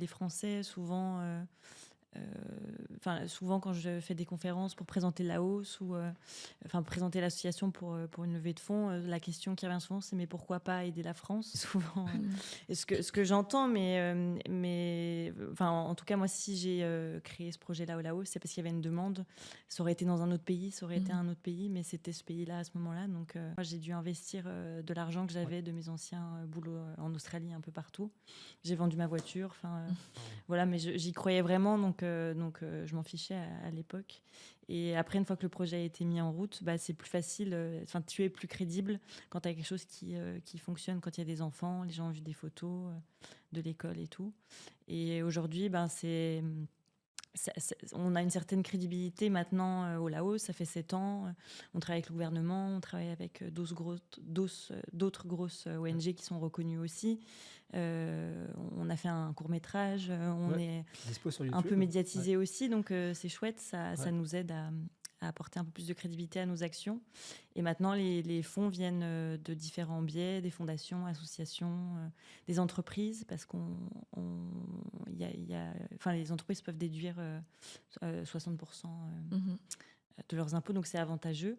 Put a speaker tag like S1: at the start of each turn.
S1: les Français, souvent, souvent quand je fais des conférences pour présenter la hausse ou présenter l'association pour une levée de fonds, la question qui revient souvent, c'est mais pourquoi pas aider la France? Souvent, et ce que j'entends, en tout cas, moi, si j'ai créé ce projet-là au Laos, c'est parce qu'il y avait une demande. Ça aurait été dans un autre pays, ça aurait été un autre pays, mais c'était ce pays-là à ce moment-là. Donc, moi, j'ai dû investir de l'argent que j'avais de mes anciens boulots en Australie, un peu partout. J'ai vendu ma voiture, voilà, mais j'y croyais vraiment, donc je m'en fichais à l'époque. Et après, une fois que le projet a été mis en route, c'est plus facile, tu es plus crédible quand tu as quelque chose qui fonctionne, quand il y a des enfants, les gens ont vu des photos de l'école et tout. Et aujourd'hui, on a une certaine crédibilité maintenant au Laos, ça fait 7 ans. On travaille avec le gouvernement, on travaille avec d'autres grosses ONG qui sont reconnues aussi. On a fait un court-métrage, on est
S2: dispo sur
S1: un peu
S2: YouTube.
S1: médiatisé aussi, donc c'est chouette, ça nous aide à apporter un peu plus de crédibilité à nos actions. Et maintenant, les fonds viennent de différents biais, des fondations, associations, des entreprises, parce les entreprises peuvent déduire 60% de leurs impôts, donc c'est avantageux.